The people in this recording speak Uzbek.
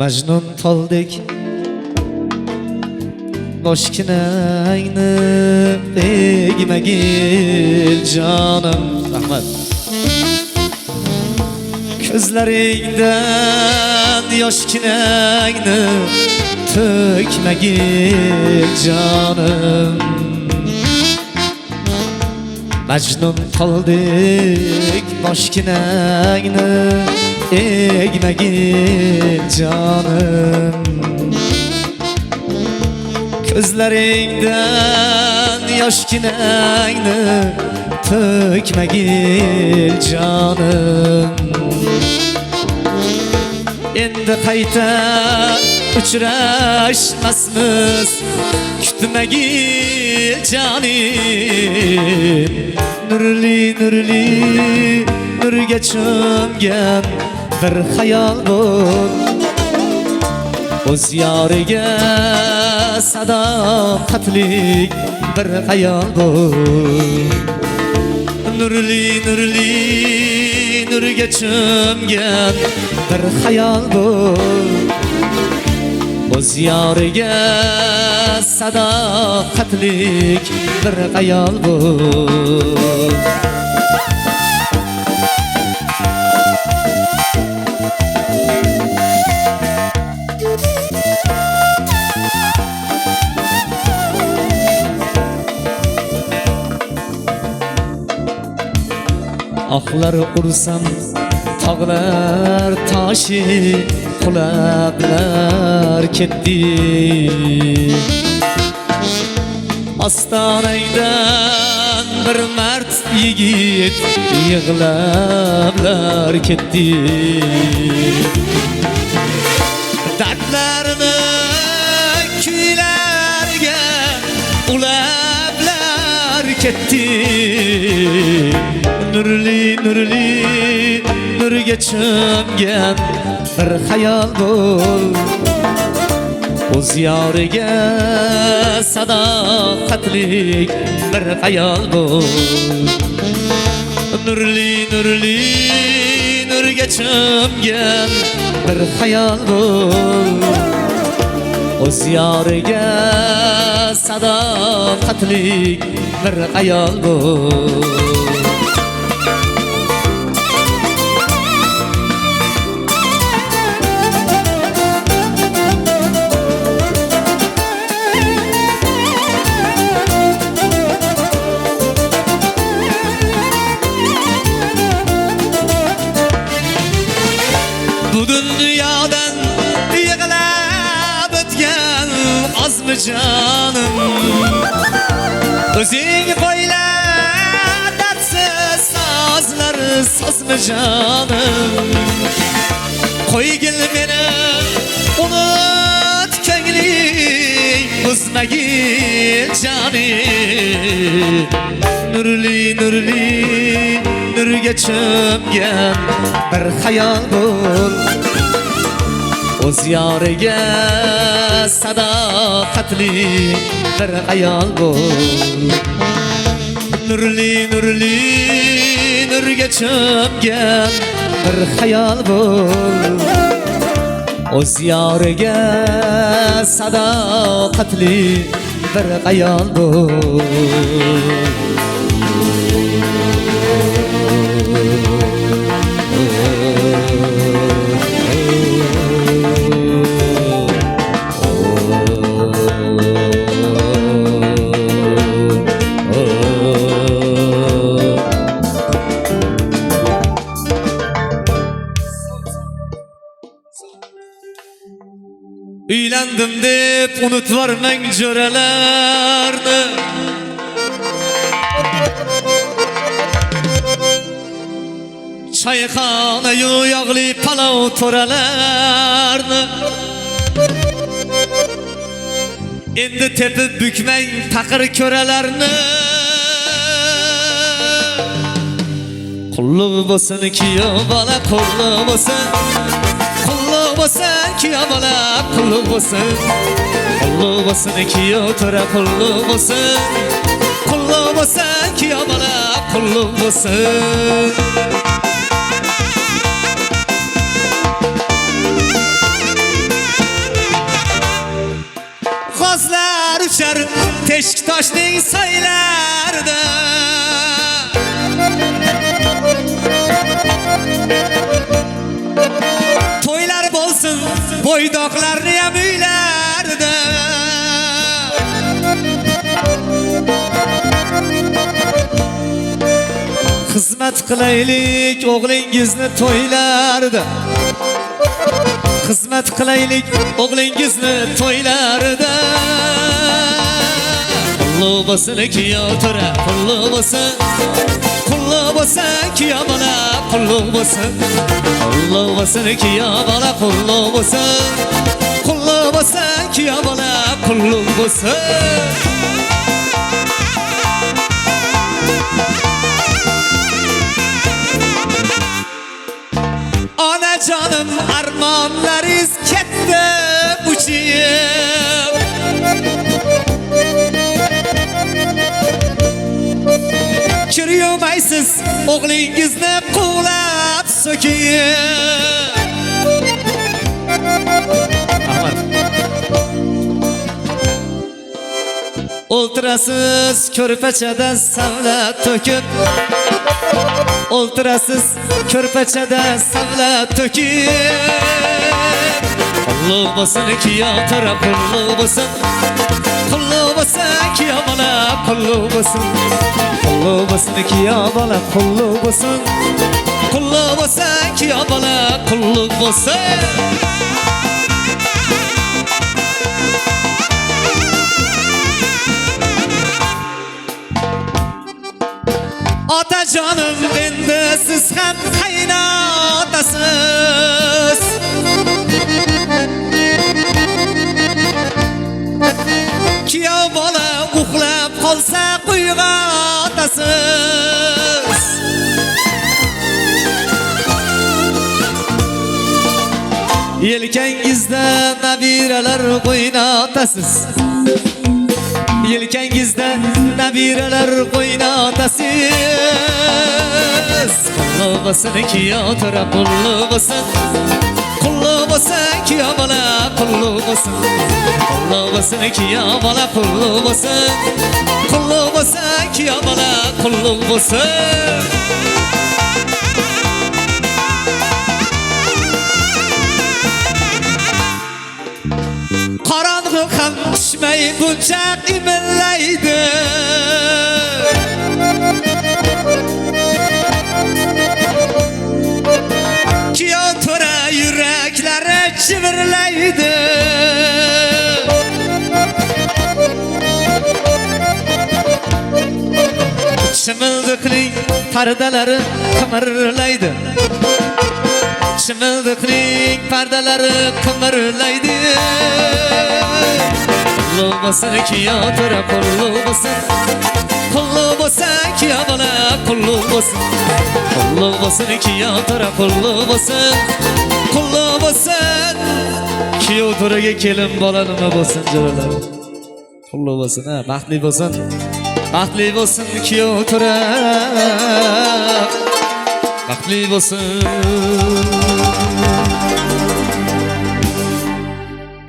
Majnun toldek boshkinangni egmagil jonim. Rahmat. Ko'zlaringdan yoshkinangni to'kmagil jonim. Majnun toldek boshkinangni egmagil jonim. Ko'zlaringdan yoshkinangni to'kmagil jonim. Endi qayta uchrashmasmiz, kutmagil jonim. Nurli nurli nurga cho'mgan bir xayol bo'l, o'z yoriga sadoqatlik bir xayol bo'l. Nurli nurli nurga cho'mgan bir xayol bo'l, o'z yoriga sadoqatlik bir xayol bo'l. Oqlar ursam tog'lar toshi qulablar ketdi. Ostonangdan bir mard yigit yig'lablar ketdi. Dardlarini kuylarga ulablar ketdi. Nurli nurli nurga cho'mgan bir xayol bo'l, o'z yoriga sadoqatlik bir xayol bo'l. Nurli nurli nurga cho'mgan bir xayol bo'l, o'z yoriga sadoqatlik bir xayol bo'l. Bu dunyodan yig'lab o'tgan ozmi jonim, o'zing qo'yla dardsiz sozlar sozmi jonim. Qo'ygil meni unut ko'ngling buzmagil jonim. Nurli nurli nurga cho'mgan bir xayol bo'l, o'z yoriga sadoqatli bir xayol bo'l. Nurli nurli nurga cho'mgan bir xayol bo'l, o'z yoriga sadoqatli bir xayol bo'l. Uylandim deb unutvormang jo'ralarni, choyxona-yu yog'li palov to'ralarni. Endi tepib bukmang taqir ko'ralarni. Qulluq bo'lsin kuyov bola, qulluq bo'lsin, qulluq bo'lsin kuyov bola, qulluq bo'lsin, qulluq bo'lsin kuyov to'ra, qulluq bo'lsin, qulluq bo'lsin kuyov bola, qulluq bo'lsin. Beshiktoshning soylarida to'ylar bo'lsin bo'ydoqlarni ham uylarida xizmat qilaylik o'g'lingizni to'ylarida xizmat qilaylik o'g'lingizni to'ylarida qulluq bo'lsin kuyov to'ra qulluq bo'lsin kuyov bola qulluq bo'lsin kuyov bola qulluq bo'lsin kuyov bola qulluq bo'lsin Onajonim armonlaringiz ketdi uchib Kiryomaysiz o'g'lingizni quvlab so'kib O'ltirasiz ko'rpachada savlat to'kib O'ltirasiz ko'rpachada savlat to'kib Qulluq bo'lsin kuyov to'ra qulluq bo'lsin kuyov bola qulluq bo'lsin kuyov bola qulluq bo'lsin kuyov bola qulluq bo'lsin Otajonim endi siz ham qaynotasiz Kuyov bola uxlab qolsa uyg'otasiz Yelkangizda nabiralar qo'ynotasiz Yelkangizda nabiralar qo'ynotasiz Qulluq bo'lsin kuyov to'ra qulluq bo'lsin kuyov bola qulluq bo'lsin kuyov bola qulluq bo'lsin kuyov bola qulluq bo'lsin Qorong'i ham tushmay buncha imillaydi Kuyov to'ra yuraklari chivirlaydi Chimildiqning pardalari qimirlaydi Chimildiqning pardalari qimirlaydi Qulluq bo'lsin kuyov to'ra qulluq bo'lsin kuyov bola qulluq bo'lsin kuyov to'ra qulluq bo'lsin kuyov to'raga kelin bola nima bo'lsin jo'ralar qulluq bo'lsin baxtli bo'lsin kuyov to'ra baxtli bo'lsin